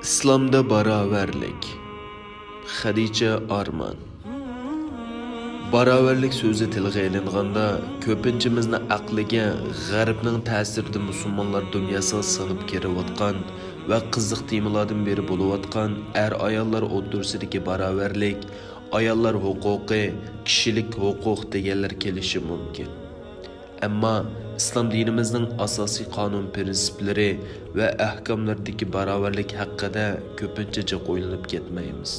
İslamda baraverlik. Xadicha Arman. Baraverlik so'zi tilga ilinganda ko'pinchimizni aqliga g'arbning ta'sirida musulmonlar dunyosiga sig'ib kelayotgan va qiziq temalardan beri bo'layotgan ayollar o'rtasidagi baraverlik, ayollar huquqi, kishilik huquq deganlar kelishi mumkin. Ammo İslam dinimizning asosiy qonun prinsiplari va ahkomlaridagi barobarlik haqida ko'pincha qo'yilib ketmaymiz.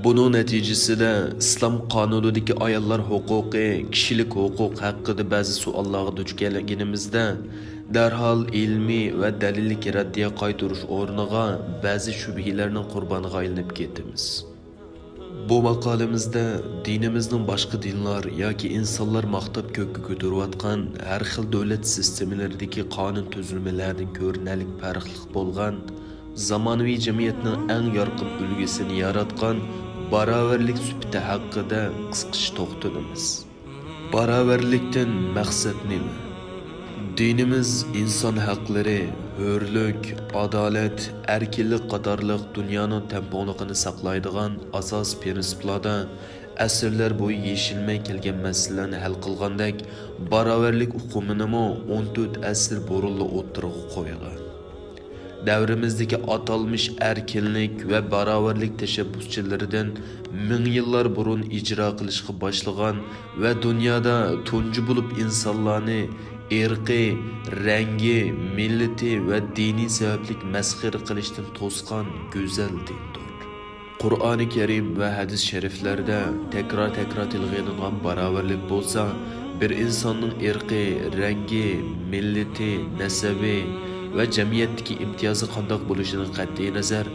Buning natijasida islom qonunidagi ayollar huquqi, kishilik huquq haqida ba'zi savollarga duch kelganimizda darhol ilmiy va dalillik raddiya qaytarish o'rniga ba'zi shubhalarning qurboniga aylanib ketamiz. Bu maqolamizda dinimizning boshqa dinlar yoki insonlar maqtab ko'kka ko'tarayotgan har xil davlat sistemalaridagi qonun tuzilmalaridan ko'rinalik farqli bo'lgan zamonaviy jamiyatning eng yorqin ulgusini yaratgan barobarlik sufati haqida qisqacha to'xtalamiz. Barobarlikdan maqsad nima? Dinimiz inson haqlari, hurlik, adolat, erkinlik qatorliq dunyoning tengligini saqlaydigan asos prinsiplarda asrlar bo'yi yeshilmay kelgan masalalarni hal qilgandek, barobarlik uqumini 14 asr burunli o'tirg'i qo'ygan. Davrimizdagi atalmış erkinlik ve barobarlik tashabbuschilaridan ming yillar burun icra qilishga boshlagan ve dünyada tunji bo'lib insonlarni irqi, rangi, millati ve dini sabablik masxara qilishdan to'sgan go'zal dindir. Qur'oni Karim ve hadis shariflarda tekrar tilg'ilingan barobarlik bo'lsa, bir insonning irqi, rangi, millati, nasabi ve cemiyetdeki imtiyozi qandoq bo'lishidan qat'iy nazar,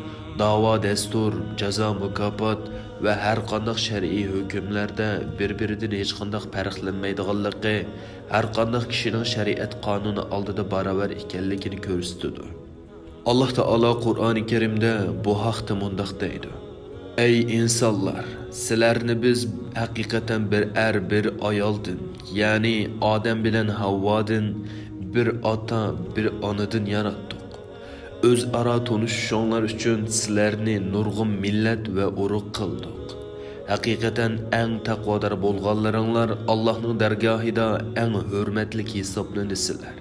davo dastur, jazo mukofot ve her qandoq shar'iy hukmlarda bir-biridan hech qandoq farqlanmaydiganligi, har qandoq kishining shariat qonuni oldida barobar ekanligini ko'rsatadi. Alloh taolo Qur'oni Karimda bu haqda mundaq deydi: Ey insonlar, sizlarni biz haqiqatan bir bir ayoldan, ya'ni Odam bilan Havvodan bir ota, bir onadan yarattık. O'zaro tanishishinglar uchun sizlarni nurg'un millat va urug' qildik. Haqiqatan eng taqvodor bo'lganlaringlar Allohning dargohida eng hurmatli hisoblanasizlar.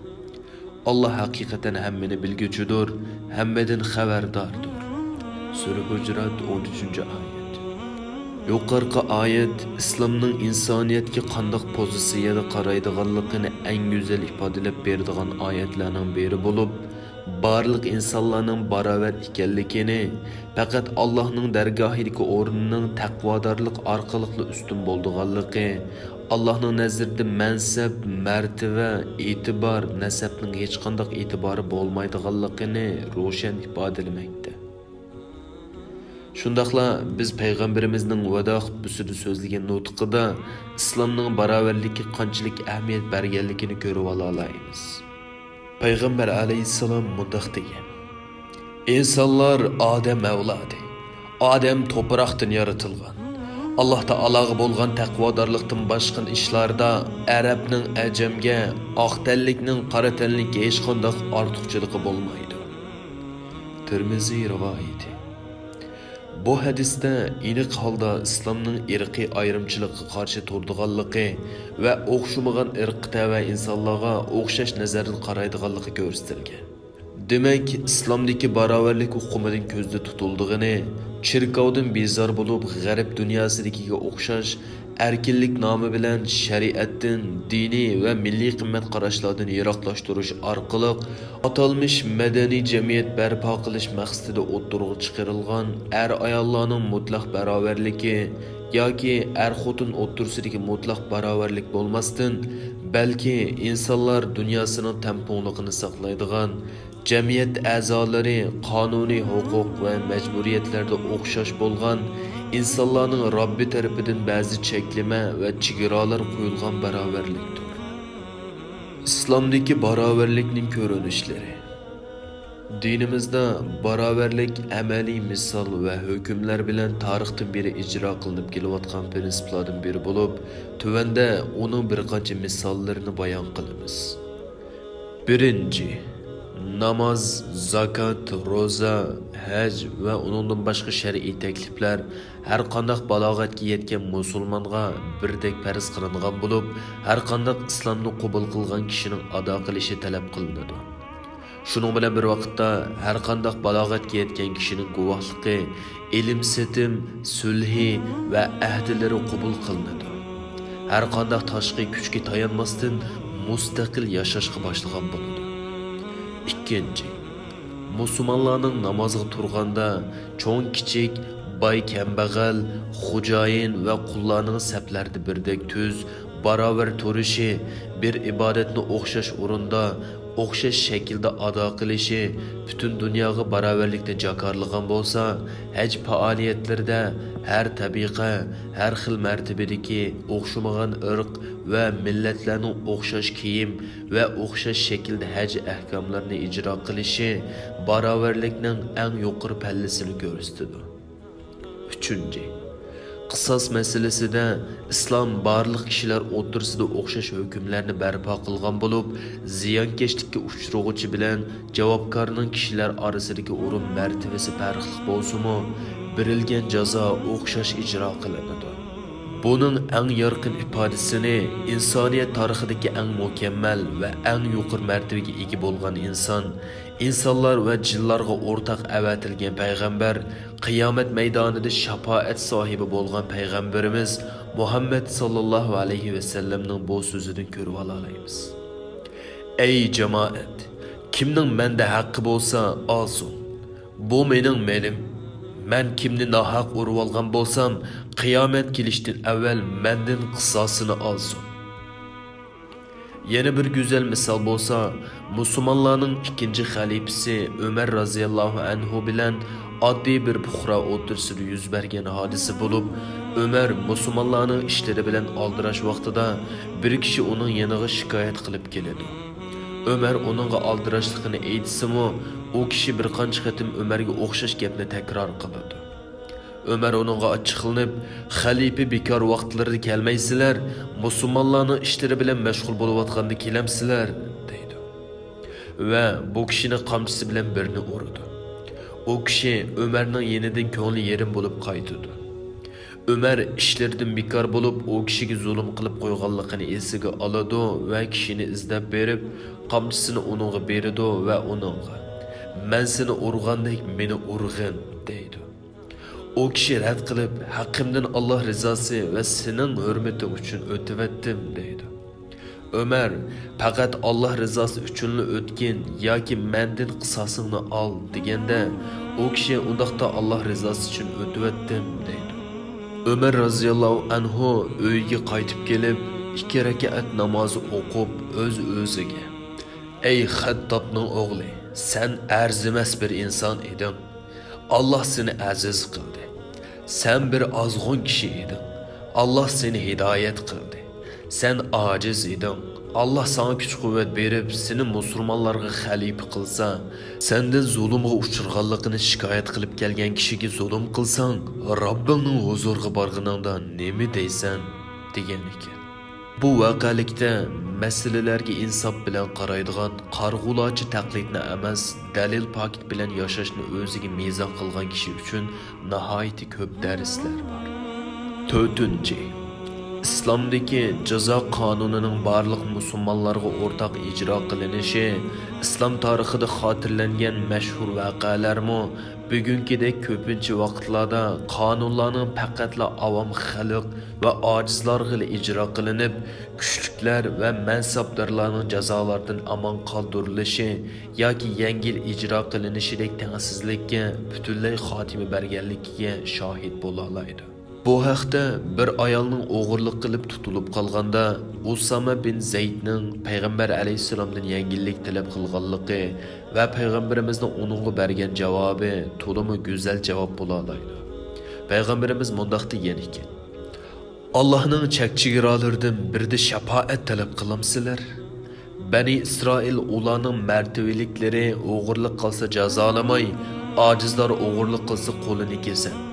Alloh haqiqatan hammani bilguchidir, hammadan xabardordir. Sura Hujurat 13-oyat. Yuqorqi oyat islomning insoniyatga qanday pozitsiyada qaraydiganligini eng go'zal ifodalab beradigan oyatlarning biri bo'lib, barliq insonlarning barobar ekanligini, faqat Allohning dargohidagi o'rnining taqvodorlik orqali ustun bo'lganligi, Allohning nazarida mansab, martaba, e'tibor, nasabning hech qanday e'tibori bo'lmaydiganligini ro'shan ifodalamoqda. Shundaqla biz payg'ambarimizning vado xutbasida so'zlagan nutqida islomning barobarlikka qanchalik ahamiyat berganligini ko'rib olamiz. Payg'ambar alayhissalom mundaq degan: İnsanlar Adem avlodi. Adem to'proqdan yaratilgan. Alloh taologa bo'lgan taqvodorlikdan boshqa ishlarda arabning ajamga, oq tanlikning qora tanlikka hech qanday ortiqchiligi bo'lmaydi. Tirmiziy rivoyati. Bu hadisda aniq holda islomning irqiy ayrimchilikka qarshi turadiganligi va o'xshamagan irqqa tava insonlarga o'xshash nazardan qaraydiganligi ko'rsatilgan. Demak, islomdagi barobarlik huquqidan ko'zda tutildigini, chirkovdan bezor bo'lib g'arb dunyosidagiga o'xshash erkinlik nomi bilan shariatdan, diniy va milliy qimmat qarashlardan yiroqlashtirish orqali atalmış madaniy jamiyat barpo qilish maqsadida o'ttirg'i chiqarilgan ayollarning mutlaq barobarligi yoki xotin o'ttirsidagi mutlaq barobarlik bo'lmasdan, balki insonlar dunyosining tengligini saqlaydigan jamiyat a'zolari qonuniy huquq va majburiyatlarda o'xshash bo'lgan insonlarning Robbi tarafidan ba'zi cheklama va chegaralar qo'yilgan barobarlikdir. Islomdagi barobarlikning ko'rinishlari. Dinimizda barobarlik amaliy misol va hukmlar bilan tarixdan beri ijro qilinib kelayotgan prinsiplardan biri bo'lib, tuvanda uning bir qancha misollarini bayon qilamiz. Birinchi, namoz, zakot, ro'za, haj va uningdan boshqa shar'iy takliflar har qanday balog'atga yetgan musulmonga birdek farz qilingan bo'lib, har qanday islomni qabul qilgan kishining ado qilishi talab qilinadi. Shuning bilan bir vaqtda har qanday balog'atga yetgan kishining guvohligi, ilm setim, sulhi va ahdilari qabul qilinadi. Har qanday tashqi kuchga tayanmasdan mustaqil yashashga boshlagan bo'ladi. Ikkinchi, musulmonlarning namozga turganda cho'ng kichik, boy kambag'al, xo'jayin va qullarning saflarda birdek tuz, barobar turishi, bir ibodatni o'xshash o'rinda, o'xshash shaklda ado qilishi, butun dunyoga barobarlikda jakorlagan bo'lsa, haj faoliyatlarida har tabiqa, har xil martabadagi o'xshamagan irq va millatlarning o'xshash kiyim va o'xshash shaklda haj ahkomlarini ijro qilishi barobarlikning eng yuqori pallasini ko'rsatadi. Uchinchi, qisos masalasida islom barliq kishilar o'rtasida o'xshash hukmlarni barpo qilgan bo'lib, ziyonkashlikka uchrag'uvchi bilan javobgarning kishilar orasidagi o'rin martabasi farqli bo'lsa-mu, berilgan jazo o'xshash ijro qilinadi. Buning eng yorqin ifodasini insoniyat tarixidagi eng mukammal va eng yuqori martabaga ega bo'lgan insonlar va jinlarga o'rtaq avatilgan payg'ambar, qiyomat maydonida shafoat sohibi bo'lgan payg'ambarimiz Muhammad sallallohu alayhi va sallamning bu so'zidan ko'rib olaymiz. Ey jamoat, kimning menda haqqi bo'lsa olsin. Bu mening melim. Men kimni nahaq urib olgan bo'lsam, qiyomat kelishdan avval mendan qisosini olsin. Yana bir go'zal misol bo'lsa, musulmonlarning ikkinchi xalifasi Umar roziyallohu anhu bilan oddiy bir puxra o'tirsida yuz bergan hodisa bo'lib, Umar musulmonlarning ishlari bilan oldirash vaqtida bir kishi uning yoniga shikoyat qilib keladi. Umar uningga oldirashligini aytsa-mu, u kishi bir qancha qatim Umarga o'xshash gapni takror qiladi. Umar uningga ochiqlanib, xalifa bekor vaqtlarida kelmaysizlar, musulmonlarning ishlari bilan mashg'ul bo'layotganda kelamsizlar, deydi. Va bu kishini qamchisi bilan birini urdi. O kishi Umarning yenidan ko'ngli yerim bo'lib qaytdi. Umar ishlardan bekor bo'lib, o kishiga zulm qilib qo'yganligini esiga oladi va kishini izlab berib, qamchisini uningga beradi va uningga "Men seni urgandek meni urg'in" deydi. O kishi rad qilib, haqqimdan Alloh rizosi va sening hurmati uchun o'tibetdim deydi. Umar faqat Alloh rizosi uchun o'tgin yoki mendan qisosingni ol deganda, o kishi undaqda Alloh rizosi uchun o'tibetdim deydi. Umar roziyallohu anhu uyiga qaytib kelib, 2 rakat namozi o'qib o'z-o'ziga: "Ey Xattobning o'g'li, sen arzimas bir inson eding. Allah seni aziz qildi. Sen bir azg'un kishi eding. Allah seni hidoyat qildi. Sen ojiz eding. Allah sana kuch-quvvat berib, seni musulmonlarga xalifa qilsa, sendan zulmga uchirganligini shikoyat qilib kelgan kishiga zulm qilsang, Robbingning huzuriga borganingda nima deysan?" degan ekan. Bu voqelikda masalalarga insof bilan qaraydigan, qarg'ulochi taqlidni emas, dalil pokit bilan yashashni o'ziga mezon qilgan kishi uchun nihoyat ko'p darslar bor. 4. İslamdaki jazo qonunining barliq musulmonlarga o'rtaq ijro qilinishi, islom tarixida xotirlangan mashhur voqealarmi bugünkidek ko'pincha vaqtlarda qonunlarning faqatla avom xalq va ojizlarga ijro qilinib, kuchliklar va mansabdorlarning jazolardan amon qoldirilishi yoki yengil ijro qilinishidek tengsizlikka butunlay xotima berganligiga shohid bo'la oladi. Bu haqda bir ayolning o'g'irlik qilib tutilib qolganda Usama bin Zaydning payg'ambar alayhisalomdan yengillik talab qilganligi va payg'ambarimizning uningga bergan javobi to'liq go'zal javob bo'la oladi. Payg'ambarimiz mundaq degan ekan: "Allohning chekchigiralaridan birda shafaat talab qilamsizlar? Bani Isroil ularning martabaliklari o'g'irlik qilsa jazolamay, ojizlar o'g'irlik qilsa qo'lini kesadi.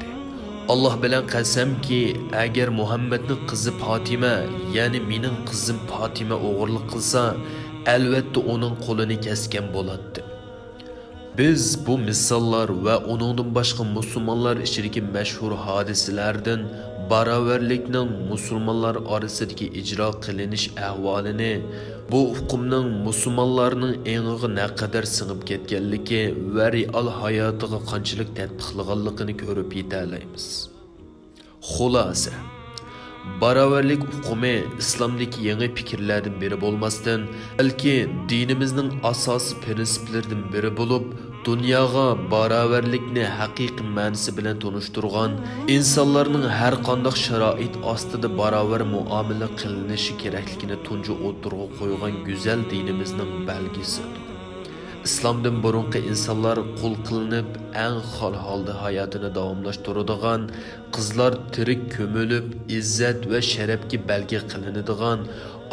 Allah bilan qasamki, agar Muhammadning qizi Fatima, ya'ni mening qizim Fatima o'g'irlik qilsa, albatta uning qo'lini kesgan bo'ladi." Biz bu misollar va uningdan boshqa musulmonlar ichidagi mashhur hodisalardan barobarlikning musulmonlar orasidagi ijro qilinish ahvolini, bu hukmning musulmonlarning engiga naqadar singib ketganligi va real hayotiga qanchalik tatbiqlaganligini ko'rib yetalaymiz. Xulosa: barobarlik hukmi islomdagi yangi fikrlardan biri bo'lmasdan, balki dinimizning asosiy prinsiplaridan biri bo'lib, dunyoga barobarlikni haqiqiy ma'nosi bilan tunishtirgan, insonlarning har qanday sharoit ostida barobar muomala qilinishi kerakligini tunji o'tirg'a qo'ygan go'zal dinimizning belgisidir. İslamdan burunqi insonlar qul qilinib, eng xol holda hayotini davomlashtiradigan, qizlar tirik ko'milib, izzat va sharafga belgi qilinadigan,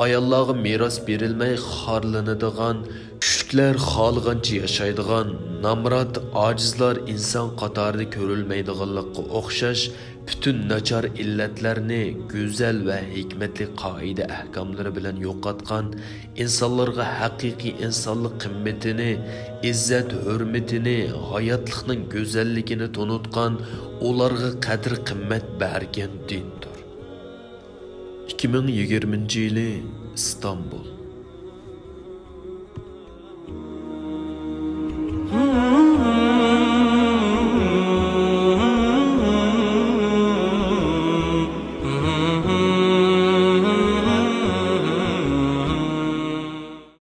ayollarga meros berilmay xorlanadigan, kuchliklar xohlagancha yashaydigan, namrat ojizlar inson qatorida ko'rilmaydiganlikqa o'xshash bütün nachar illatlarni go'zal va hikmatli qoida ahkomlari bilan yo'qotgan, insonlarga haqiqiy insonlik qimmatini, izzat hurmatini, hayotlikning go'zalligini tunutgan, ularga qadr qimmat bergan dindir. 2020 yili İstanbul.